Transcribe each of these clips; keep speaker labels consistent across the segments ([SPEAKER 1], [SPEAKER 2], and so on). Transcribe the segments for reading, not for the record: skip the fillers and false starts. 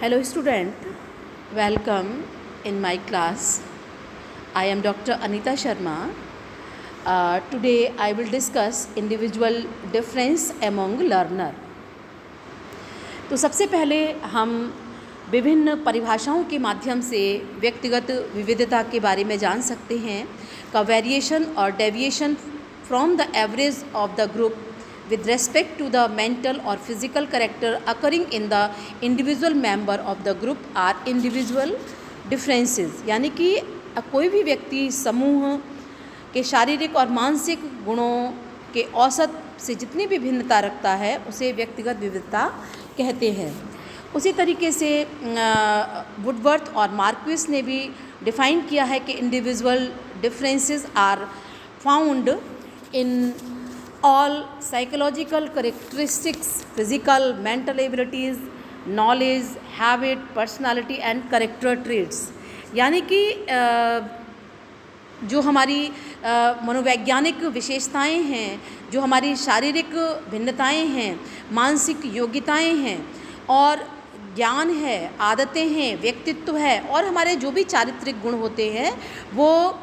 [SPEAKER 1] Hello student, welcome in my class. I am Dr. Anita Sharma. Today I will discuss individual difference among learner. तो सबसे पहले हम विभिन्न परिभाषाओं के माध्यम से व्यक्तिगत विविधता के बारे में जान सकते हैं का वेरिएशन और deviation from the average of the group with respect to the mental or physical character occurring in the individual member of the group are individual differences। यानी कि कोई भी व्यक्ति समूह के शारीरिक और मानसिक गुणों के औसत से जितनी भी भिन्नता रखता है उसे व्यक्तिगत विविधता कहते हैं। उसी तरीके से वुडवर्थ और मार्क्विस ने भी डिफाइन किया है कि individual differences are found in all psychological characteristics, physical, mental abilities, knowledge, habit, personality and character traits। यानी कि जो हमारी मनोवैज्ञानिक विशेषताएं हैं, जो हमारी शारीरिक भिन्नताएं हैं, मानसिक योग्यताएं हैं और ज्ञान है, आदतें हैं, व्यक्तित्व है और हमारे जो भी चारित्रिक गुण होते हैं वो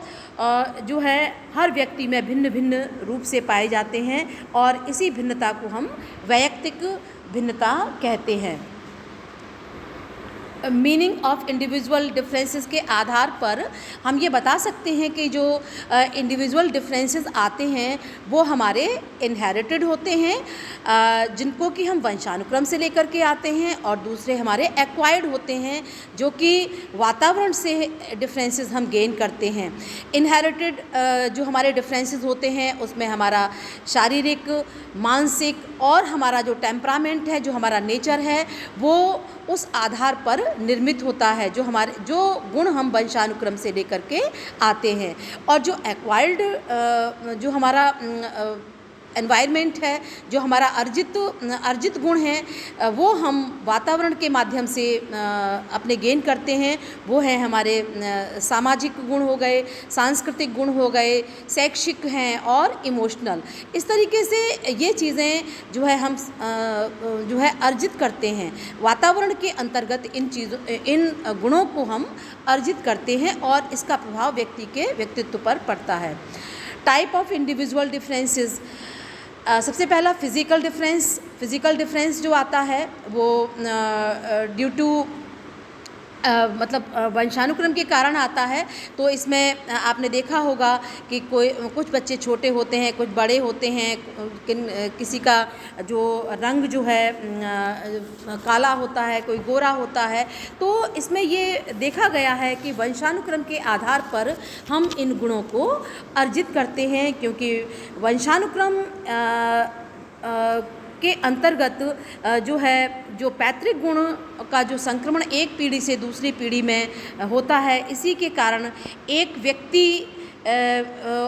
[SPEAKER 1] जो है हर व्यक्ति में भिन्न भिन्न रूप से पाए जाते हैं और इसी भिन्नता को हम वैयक्तिक भिन्नता कहते हैं। मीनिंग ऑफ इंडिविजुअल डिफरेंसेस के आधार पर हम ये बता सकते हैं कि जो इंडिविजुअल डिफरेंसेस आते हैं वो हमारे इनहेरिटेड होते हैं, जिनको कि हम वंशानुक्रम से लेकर के आते हैं, और दूसरे हमारे एक्वायर्ड होते हैं जो कि वातावरण से डिफरेंसेस हम गेन करते हैं। इनहेरिटेड जो हमारे डिफरेंसेस होते हैं उसमें हमारा शारीरिक, मानसिक और हमारा जो टेम्परामेंट है, जो हमारा नेचर है, वो उस आधार पर निर्मित होता है, जो गुण हम वंशानुक्रम से लेकर के आते हैं। और जो एक्वायर्ड जो हमारा एनवायरनमेंट है, जो हमारा अर्जित गुण है, वो हम वातावरण के माध्यम से अपने गेन करते हैं। वो है हमारे सामाजिक गुण हो गए, सांस्कृतिक गुण हो गए, शैक्षिक हैं और इमोशनल। इस तरीके से ये चीज़ें जो है हम जो है अर्जित करते हैं। वातावरण के अंतर्गत इन गुणों को हम अर्जित करते हैं और इसका प्रभाव व्यक्ति के व्यक्तित्व पर पड़ता है। टाइप ऑफ इंडिविजुअल डिफरेंसेस, सबसे पहला फिज़िकल डिफरेंस जो आता है वो ड्यू टू मतलब वंशानुक्रम के कारण आता है। तो इसमें आपने देखा होगा कि कुछ बच्चे छोटे होते हैं, कुछ बड़े होते हैं, किसी का जो रंग जो है काला होता है, कोई गोरा होता है। तो इसमें ये देखा गया है कि वंशानुक्रम के आधार पर हम इन गुणों को अर्जित करते हैं, क्योंकि वंशानुक्रम के अंतर्गत जो पैतृक गुण का जो संक्रमण एक पीढ़ी से दूसरी पीढ़ी में होता है, इसी के कारण एक व्यक्ति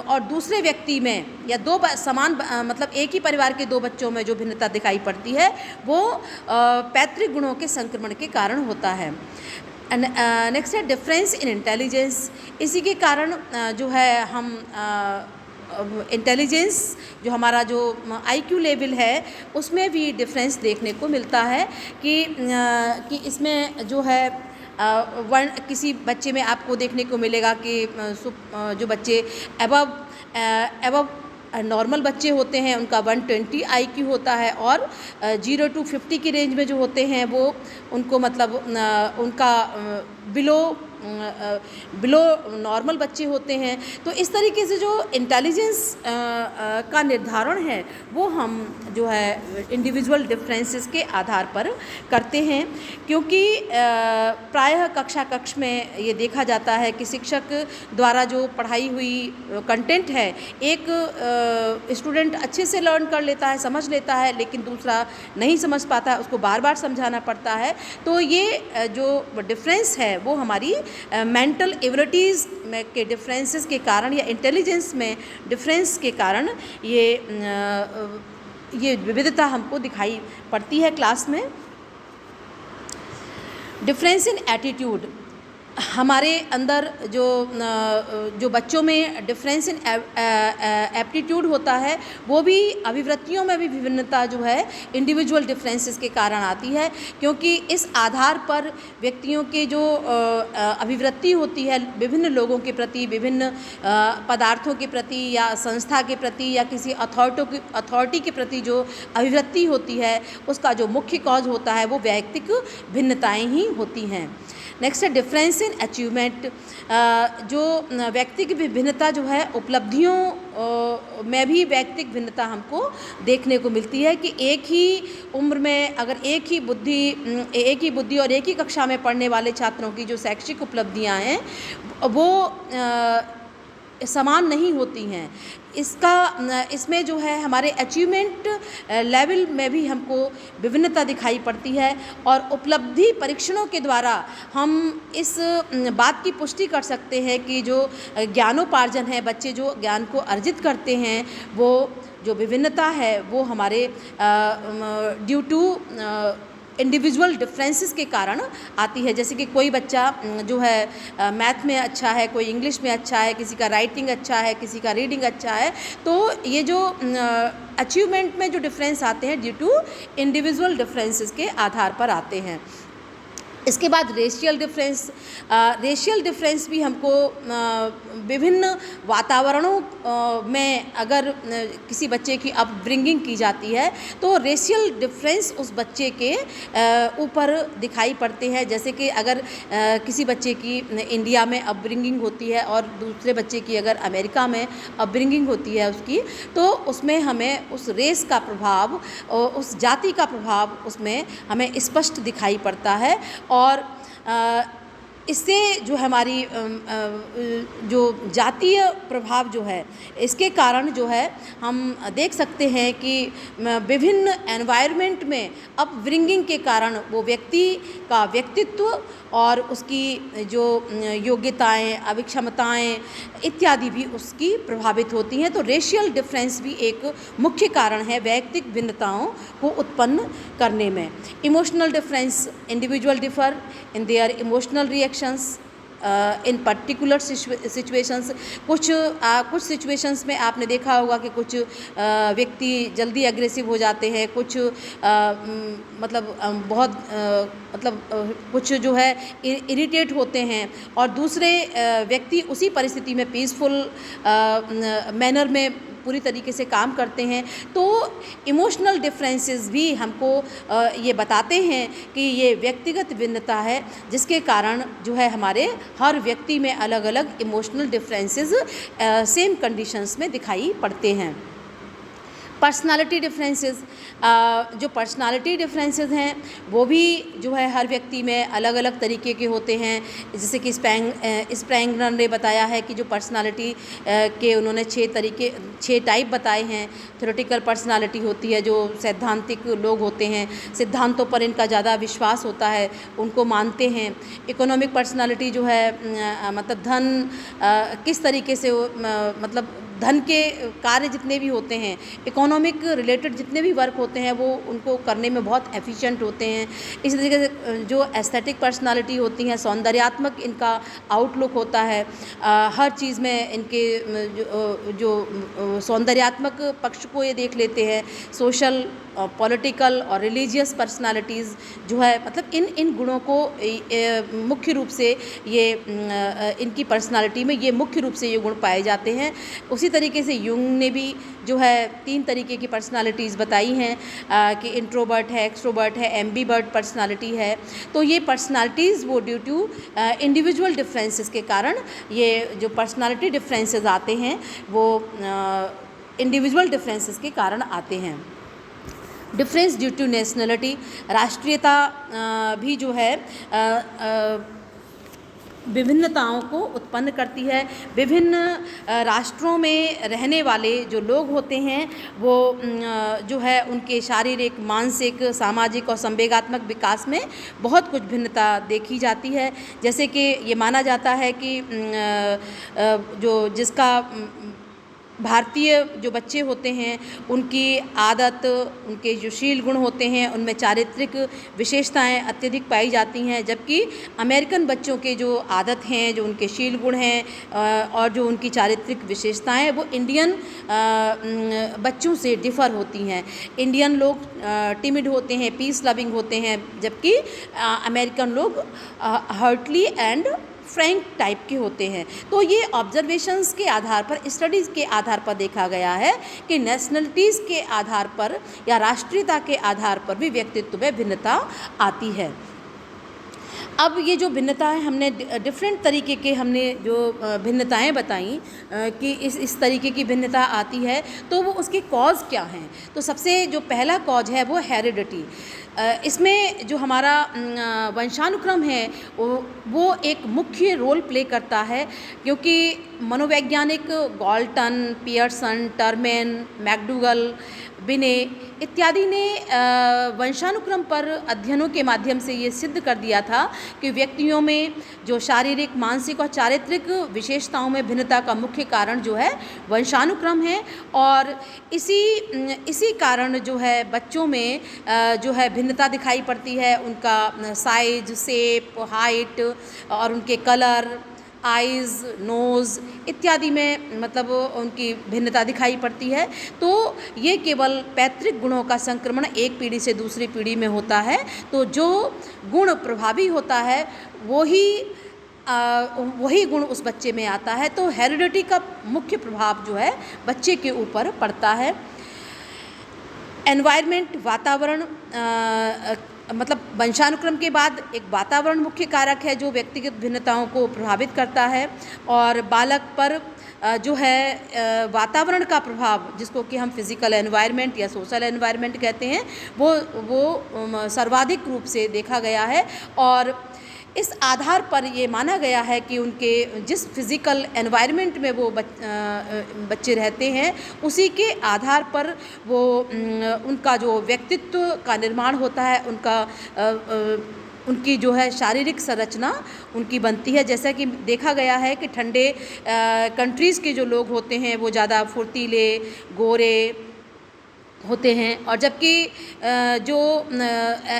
[SPEAKER 1] और दूसरे व्यक्ति में या दो समान मतलब एक ही परिवार के दो बच्चों में जो भिन्नता दिखाई पड़ती है वो पैतृक गुणों के संक्रमण के कारण होता है। नेक्स्ट है डिफरेंस इन इंटेलिजेंस। इसी के कारण जो है हम इंटेलिजेंस, जो हमारा जो IQ लेवल है, उसमें भी डिफरेंस देखने को मिलता है कि इसमें जो है किसी बच्चे में आपको देखने को मिलेगा कि जो बच्चे एबव नॉर्मल बच्चे होते हैं उनका 120 IQ होता है, और 0 to 50 की रेंज में जो होते हैं वो उनको मतलब उनका बिलो नॉर्मल बच्चे होते हैं। तो इस तरीके से जो इंटेलिजेंस का निर्धारण है वो हम जो है इंडिविजुअल डिफरेंसेस के आधार पर करते हैं, क्योंकि प्रायः कक्ष में ये देखा जाता है कि शिक्षक द्वारा जो पढ़ाई हुई कंटेंट है, एक स्टूडेंट अच्छे से लर्न कर लेता है, समझ लेता है, लेकिन दूसरा नहीं समझ पाता है, उसको बार बार समझाना पड़ता है। तो ये जो डिफरेंस है वो हमारी मेंटल एबिलिटीज़ में के डिफरेंसेस के कारण या इंटेलिजेंस में डिफरेंस के कारण ये विविधता हमको दिखाई पड़ती है क्लास में। डिफरेंस इन एटीट्यूड, हमारे अंदर जो बच्चों में डिफरेंस इन एप्टीट्यूड होता है, वो भी अभिवृत्तियों में भी विभिन्नता जो है इंडिविजुअल डिफरेंसेस के कारण आती है, क्योंकि इस आधार पर व्यक्तियों के जो अभिवृत्ति होती है विभिन्न लोगों के प्रति, विभिन्न पदार्थों के प्रति या संस्था के प्रति या किसी अथॉरिटी के प्रति जो अभिवृत्ति होती है, उसका जो मुख्य कॉज होता है वो वैयक्तिक भिन्नताएं ही होती हैं। नेक्स्ट है डिफरेंस इन अचीवमेंट। जो व्यक्ति की भिन्नता जो है उपलब्धियों में भी व्यक्तिक भिन्नता हमको देखने को मिलती है कि एक ही उम्र में अगर एक ही बुद्धि और एक ही कक्षा में पढ़ने वाले छात्रों की जो शैक्षिक उपलब्धियां हैं वो समान नहीं होती हैं। इसमें जो है हमारे अचीवमेंट लेवल में भी हमको विभिन्नता दिखाई पड़ती है, और उपलब्धि परीक्षणों के द्वारा हम इस बात की पुष्टि कर सकते हैं कि जो ज्ञानोपार्जन है, बच्चे जो ज्ञान को अर्जित करते हैं, वो जो विभिन्नता है वो हमारे ड्यू टू इंडिविजुअल डिफरेंसेस के कारण आती है। जैसे कि कोई बच्चा जो है मैथ में अच्छा है, कोई इंग्लिश में अच्छा है, किसी का राइटिंग अच्छा है, किसी का रीडिंग अच्छा है, तो ये जो अचीवमेंट में जो डिफरेंस आते हैं ड्यू टू इंडिविजुअल डिफरेंसेस के आधार पर आते हैं। इसके बाद रेशियल डिफरेंस भी हमको विभिन्न वातावरणों में अगर किसी बच्चे की अपब्रिंगिंग की जाती है तो रेशियल डिफरेंस उस बच्चे के ऊपर दिखाई पड़ते हैं। जैसे कि अगर किसी बच्चे की इंडिया में अपब्रिंगिंग होती है और दूसरे बच्चे की अगर अमेरिका में अपब्रिंगिंग होती है उसकी, तो उसमें हमें उस रेस का प्रभाव, उस जाति का प्रभाव उसमें हमें स्पष्ट दिखाई पड़ता है। और इससे जो हमारी जो जातीय प्रभाव जो है, इसके कारण जो है हम देख सकते हैं कि विभिन्न एनवायरनमेंट में अपब्रिंगिंग के कारण वो व्यक्ति का व्यक्तित्व और उसकी जो योग्यताएं, अभिक्षमताएं इत्यादि भी उसकी प्रभावित होती हैं। तो रेशियल डिफरेंस भी एक मुख्य कारण है वैयक्तिक भिन्नताओं को उत्पन्न करने में। Emotional difference, individual differ in their emotional reactions in particular situations. कुछ सिचुएशंस में आपने देखा होगा कि कुछ व्यक्ति जल्दी एग्रेसिव हो जाते हैं, कुछ कुछ जो है इरिटेट होते हैं, और दूसरे व्यक्ति उसी परिस्थिति में पीसफुल मैनर में पूरी तरीके से काम करते हैं। तो इमोशनल डिफरेंसेस भी हमको ये बताते हैं कि ये व्यक्तिगत भिन्नता है, जिसके कारण जो है हमारे हर व्यक्ति में अलग अलग इमोशनल डिफरेंसेस सेम कंडीशंस में दिखाई पड़ते हैं। पर्सनालिटी डिफरेंसेस, जो पर्सनालिटी डिफरेंसेस हैं वो भी जो है हर व्यक्ति में अलग अलग तरीके के होते हैं। जैसे कि स्प्रैंगर ने बताया है कि जो पर्सनालिटी के उन्होंने 6 टाइप बताए हैं। थ्योरेटिकल पर्सनालिटी होती है, जो सैद्धांतिक लोग होते हैं, सिद्धांतों पर इनका ज़्यादा विश्वास होता है, उनको मानते हैं। इकोनॉमिक पर्सनालिटी जो है मतलब धन किस तरीके से मतलब धन के कार्य जितने भी होते हैं, इकोनॉमिक रिलेटेड जितने भी वर्क होते हैं, वो उनको करने में बहुत एफिशिएंट होते हैं। इसी तरीके से जो एस्थेटिक पर्सनालिटी होती हैं, सौंदर्यात्मक इनका आउटलुक होता है। हर चीज़ में इनके जो सौंदर्यात्मक पक्ष को ये देख लेते हैं। सोशल, पॉलिटिकल और रिलीजियस पर्सनालिटीज़ जो है मतलब इन गुणों को मुख्य रूप से ये इनकी पर्सनालिटी में ये मुख्य रूप से ये गुण पाए जाते हैं। उसी तरीके से युंग ने भी जो है 3 तरीके की पर्सनालिटीज़ बताई हैं कि इंट्रोवर्ट है, एक्सट्रोवर्ट है, एम्बीवर्ट पर्सनालिटी है। तो ये पर्सनालिटीज़ वो ड्यू टू इंडिविजुअल डिफरेंसेस के कारण ये जो पर्सनालिटी डिफरेंसेस आते हैं वो इंडिविजुअल डिफरेंसेस के कारण आते हैं। डिफरेंस ड्यू टू नेशनलिटी, राष्ट्रीयता भी जो है विभिन्नताओं को उत्पन्न करती है। विभिन्न राष्ट्रों में रहने वाले जो लोग होते हैं वो जो है उनके शारीरिक, मानसिक, सामाजिक और संवेगात्मक विकास में बहुत कुछ भिन्नता देखी जाती है। जैसे कि ये माना जाता है कि जो जिसका भारतीय जो बच्चे होते हैं उनकी आदत, उनके जो शील गुण होते हैं उनमें चारित्रिक विशेषताएं अत्यधिक पाई जाती हैं, जबकि अमेरिकन बच्चों के जो आदत हैं, जो उनके शील गुण हैं और जो उनकी चारित्रिक विशेषताएं वो इंडियन बच्चों से डिफ़र होती हैं। इंडियन लोग टिमिड होते हैं, पीस लविंग होते हैं, जबकि अमेरिकन लोग हर्टली एंड फ्रैंक टाइप के होते हैं। तो ये ऑब्जर्वेशंस के आधार पर, स्टडीज़ के आधार पर देखा गया है कि नेशनलिटीज़ के आधार पर या राष्ट्रीयता के आधार पर भी व्यक्तित्व में भिन्नता आती है। अब ये जो भिन्नताएं हमने डिफरेंट तरीके के हमने जो भिन्नताएं बताई कि इस तरीके की भिन्नता आती है, तो वो उसके कॉज क्या हैं। तो सबसे जो पहला कॉज है वो हेरिडिटी। इसमें जो हमारा वंशानुक्रम है वो एक मुख्य रोल प्ले करता है, क्योंकि मनोवैज्ञानिक गॉल्टन, पियर्सन, टर्मेन, मैकडूगल, बिने इत्यादि ने वंशानुक्रम पर अध्ययनों के माध्यम से ये सिद्ध कर दिया था कि व्यक्तियों में जो शारीरिक, मानसिक और चारित्रिक विशेषताओं में भिन्नता का मुख्य कारण जो है वंशानुक्रम है। और इसी कारण जो है बच्चों में जो है भिन्नता दिखाई पड़ती है, उनका साइज, शेप, हाइट और उनके कलर, आइज़, नोज़ इत्यादि में मतलब उनकी भिन्नता दिखाई पड़ती है। तो ये केवल पैतृक गुणों का संक्रमण एक पीढ़ी से दूसरी पीढ़ी में होता है। तो जो गुण प्रभावी होता है वही गुण उस बच्चे में आता है। तो हेरिडिटी का मुख्य प्रभाव जो है बच्चे के ऊपर पड़ता है। एनवायरनमेंट, वातावरण, मतलब वंशानुक्रम के बाद एक वातावरण मुख्य कारक है जो व्यक्तिगत भिन्नताओं को प्रभावित करता है। और बालक पर जो है वातावरण का प्रभाव, जिसको कि हम फिज़िकल एनवायरनमेंट या सोशल एनवायरनमेंट कहते हैं, वो सर्वाधिक रूप से देखा गया है। और इस आधार पर ये माना गया है कि उनके जिस फिज़िकल एनवायरनमेंट में वो बच्चे रहते हैं उसी के आधार पर वो उनका जो व्यक्तित्व का निर्माण होता है, उनकी जो है शारीरिक संरचना उनकी बनती है। जैसा कि देखा गया है कि ठंडे कंट्रीज़ के जो लोग होते हैं वो ज़्यादा फुर्तीले, गोरे होते हैं, और जबकि जो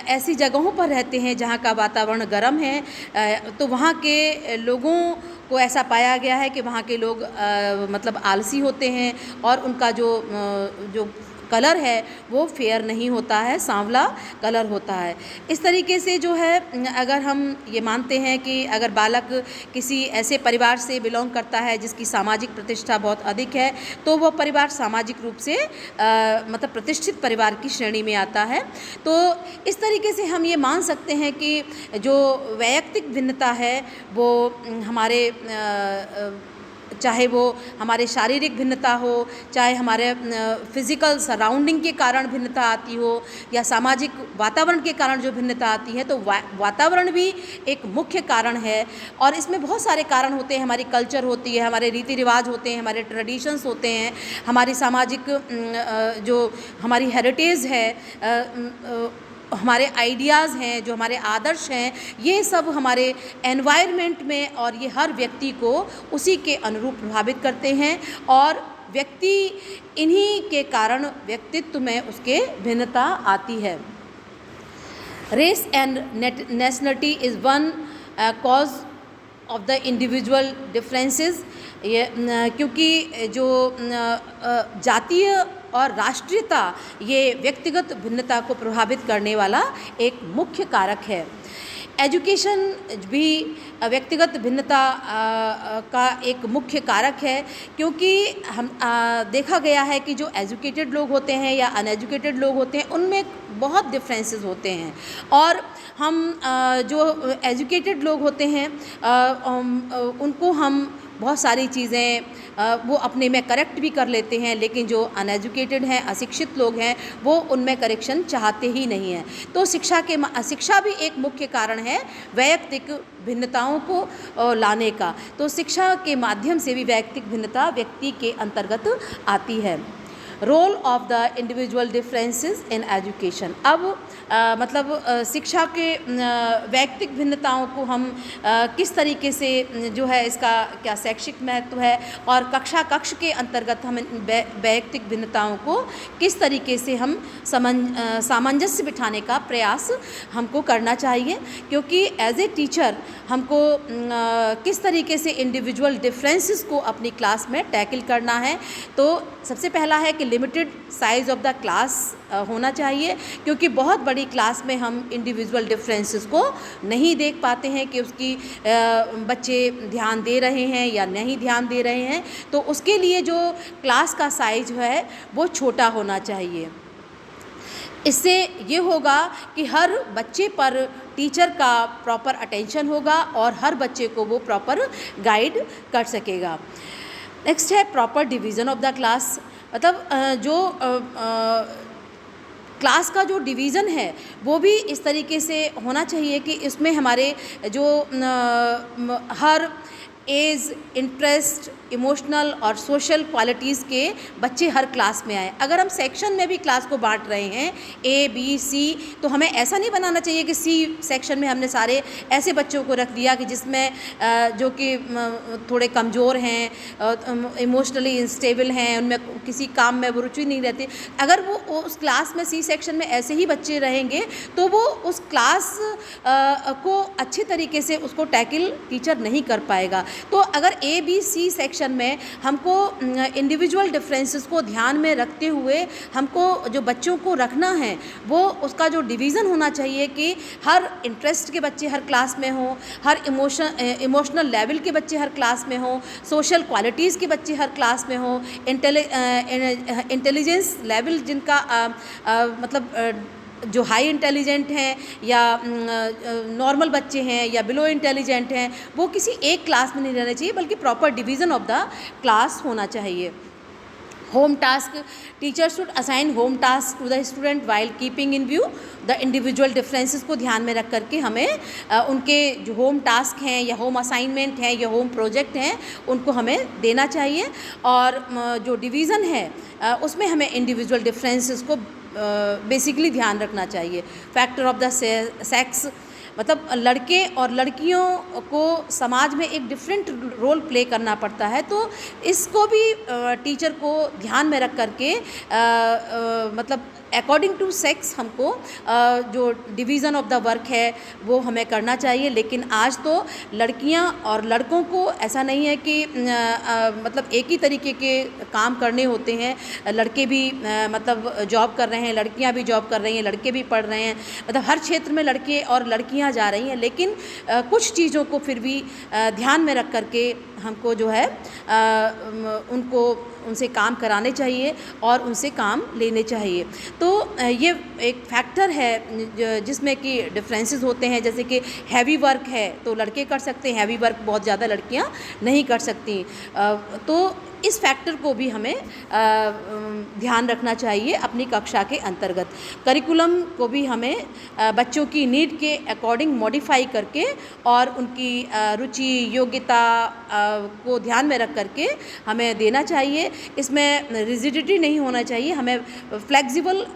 [SPEAKER 1] ऐसी जगहों पर रहते हैं जहाँ का वातावरण गर्म है, तो वहाँ के लोगों को ऐसा पाया गया है कि वहाँ के लोग मतलब आलसी होते हैं और उनका जो कलर है वो फेयर नहीं होता है, सांवला कलर होता है। इस तरीके से जो है अगर हम ये मानते हैं कि अगर बालक किसी ऐसे परिवार से बिलोंग करता है जिसकी सामाजिक प्रतिष्ठा बहुत अधिक है, तो वो परिवार सामाजिक रूप से मतलब प्रतिष्ठित परिवार की श्रेणी में आता है। तो इस तरीके से हम ये मान सकते हैं कि जो वैयक्तिक भिन्नता है वो हमारे चाहे वो हमारे शारीरिक भिन्नता हो, चाहे हमारे फिज़िकल सराउंडिंग के कारण भिन्नता आती हो, या सामाजिक वातावरण के कारण जो भिन्नता आती है, तो वातावरण भी एक मुख्य कारण है। और इसमें बहुत सारे कारण होते हैं, हमारी कल्चर होती है, हमारे रीति रिवाज होते हैं, हमारे ट्रेडिशंस होते हैं, हमारी सामाजिक जो हमारी हेरिटेज है, हमारे आइडियाज़ हैं, जो हमारे आदर्श हैं, ये सब हमारे एनवायरनमेंट में, और ये हर व्यक्ति को उसी के अनुरूप प्रभावित करते हैं। और व्यक्ति इन्हीं के कारण व्यक्तित्व में उसके भिन्नता आती है। Race and nationality is one cause of the individual differences. ये क्योंकि जो जातीय और राष्ट्रीयता ये व्यक्तिगत भिन्नता को प्रभावित करने वाला एक मुख्य कारक है। एजुकेशन भी व्यक्तिगत भिन्नता का एक मुख्य कारक है, क्योंकि हम देखा गया है कि जो एजुकेटेड लोग होते हैं या अनएजुकेटेड लोग होते हैं उनमें बहुत डिफरेंसेस होते हैं। और हम जो एजुकेटेड लोग होते हैं उनको हम बहुत सारी चीज़ें वो अपने में करेक्ट भी कर लेते हैं, लेकिन जो अनएजुकेटेड हैं, अशिक्षित लोग हैं, वो उनमें करेक्शन चाहते ही नहीं हैं। तो शिक्षा भी एक मुख्य कारण है वैयक्तिक भिन्नताओं को लाने का। तो शिक्षा के माध्यम से भी वैयक्तिक भिन्नता व्यक्ति के अंतर्गत आती है। Role of the individual differences in education. अब शिक्षा के वैयक्तिक भिन्नताओं को हम किस तरीके से जो है इसका क्या शैक्षिक महत्व है और कक्षा कक्ष के अंतर्गत हम वैयक्तिक भिन्नताओं को किस तरीके से हम सामंजस्य बिठाने का प्रयास हमको करना चाहिए, क्योंकि एज ए टीचर हमको किस तरीके से इंडिविजुअल डिफरेंसेस को अपनी क्लास में टैकल करना है। तो सबसे पहला है कि limited size of the class होना चाहिए, क्योंकि बहुत बड़ी क्लास में हम इंडिविजुअल डिफरेंसेस को नहीं देख पाते हैं कि उसकी बच्चे ध्यान दे रहे हैं या नहीं ध्यान दे रहे हैं। तो उसके लिए जो क्लास का साइज है वो छोटा होना चाहिए। इससे ये होगा कि हर बच्चे पर टीचर का प्रॉपर अटेंशन होगा और हर बच्चे को वो प्रॉपर गाइड कर सकेगा। नेक्स्ट है proper division of the class. जो क्लास का जो डिवीज़न है वो भी इस तरीके से होना चाहिए कि इसमें हमारे जो हर एज, इंटरेस्ट, इमोशनल और सोशल क्वालिटीज़ के बच्चे हर क्लास में आए। अगर हम सेक्शन में भी क्लास को बांट रहे हैं ए बी सी, तो हमें ऐसा नहीं बनाना चाहिए कि सी सेक्शन में हमने सारे ऐसे बच्चों को रख दिया कि जिसमें जो कि थोड़े कमज़ोर हैं, इमोशनली इंस्टेबल हैं, उनमें किसी काम में वो रुचि नहीं रहती। अगर वो उस क्लास में सी सेक्शन में ऐसे ही बच्चे रहेंगे तो वो उस क्लास को अच्छे तरीके से उसको टैकल टीचर नहीं कर पाएगा। तो अगर ए बी सी सेक्शन में हमको इंडिविजुअल डिफरेंसेस को ध्यान में रखते हुए हमको जो बच्चों को रखना है वो उसका जो डिवीज़न होना चाहिए कि हर इंटरेस्ट के बच्चे हर क्लास में हों, हर इमोशनल लेवल के बच्चे हर क्लास में हों, सोशल क्वालिटीज़ के बच्चे हर क्लास में हों, इंटेलिजेंस लेवल जिनका जो हाई इंटेलिजेंट हैं या नॉर्मल बच्चे हैं या बिलो इंटेलिजेंट हैं, वो किसी एक क्लास में नहीं रहना चाहिए, बल्कि proper division of the class होना चाहिए। Home task, teacher should assign home task to the student while keeping in view the individual differences को ध्यान में रख करके हमें उनके जो होम टास्क हैं या होम असाइनमेंट हैं या होम प्रोजेक्ट हैं उनको हमें देना चाहिए। और जो डिवीज़न है उसमें हमें इंडिविजुअल डिफरेंसेस को बेसिकली ध्यान रखना चाहिए। फैक्टर ऑफ द सेक्स, लड़के और लड़कियों को समाज में एक डिफरेंट रोल प्ले करना पड़ता है, तो इसको भी टीचर को ध्यान में रख करके अकॉर्डिंग टू सेक्स हमको जो डिवीज़न ऑफ द वर्क है वो हमें करना चाहिए। लेकिन आज तो लड़कियां और लड़कों को ऐसा नहीं है कि एक ही तरीके के काम करने होते हैं। लड़के भी जॉब कर रहे हैं, लड़कियां भी जॉब कर रही हैं, लड़के भी पढ़ रहे हैं, हर क्षेत्र में लड़के और लड़कियां जा रही हैं। लेकिन कुछ चीज़ों को फिर भी ध्यान में रख करके हमको जो है उनसे काम कराने चाहिए और उनसे काम लेने चाहिए। तो ये एक फैक्टर है जिसमें कि डिफरेंसेस होते हैं। जैसे कि हैवी वर्क है तो लड़के कर सकते हैं, हैवी वर्क बहुत ज़्यादा लड़कियां नहीं कर सकती। तो इस फैक्टर को भी हमें ध्यान रखना चाहिए अपनी कक्षा के अंतर्गत। करिकुलम को भी हमें बच्चों की नीड के अकॉर्डिंग मॉडिफाई करके और उनकी रुचि योग्यता को ध्यान में रख करके हमें देना चाहिए। इसमें रिजिडिटी नहीं होना चाहिए, हमें फ्लेक्सिबल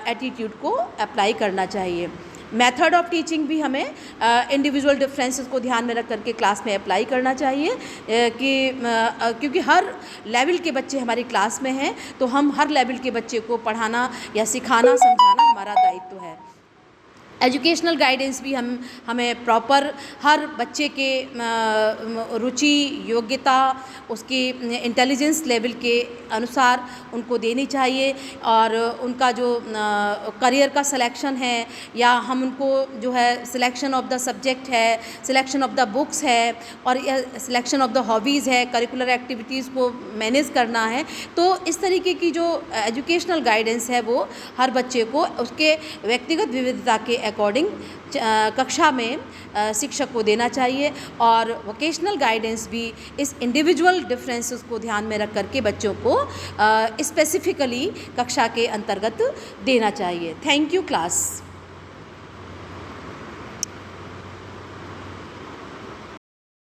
[SPEAKER 1] एटीट्यूड को अप्लाई करना चाहिए। मेथड ऑफ टीचिंग भी हमें इंडिविजुअल डिफरेंसेस को ध्यान में रख करके क्लास में अप्लाई करना चाहिए क्योंकि हर लेवल के बच्चे हमारी क्लास में हैं, तो हम हर लेवल के बच्चे को पढ़ाना या सिखाना समझाना हमारा दायित्व है। एजुकेशनल गाइडेंस भी हमें प्रॉपर हर बच्चे के रुचि योग्यता उसकी इंटेलिजेंस लेवल के अनुसार उनको देनी चाहिए। और उनका जो करियर का सिलेक्शन है या हम उनको जो है सिलेक्शन ऑफ द सब्जेक्ट है, सिलेक्शन ऑफ द बुक्स है और सिलेक्शन ऑफ द हॉबीज़ है, करिकुलर एक्टिविटीज़ को मैनेज करना है। तो इस तरीके की जो एजुकेशनल गाइडेंस है वो हर बच्चे को उसके व्यक्तिगत विविधता के अकॉर्डिंग कक्षा में शिक्षक को देना चाहिए। और वोकेशनल गाइडेंस भी इस इंडिविजुअल डिफरेंसेस को ध्यान में रख करके बच्चों को स्पेसिफिकली कक्षा के अंतर्गत देना चाहिए। Thank you class.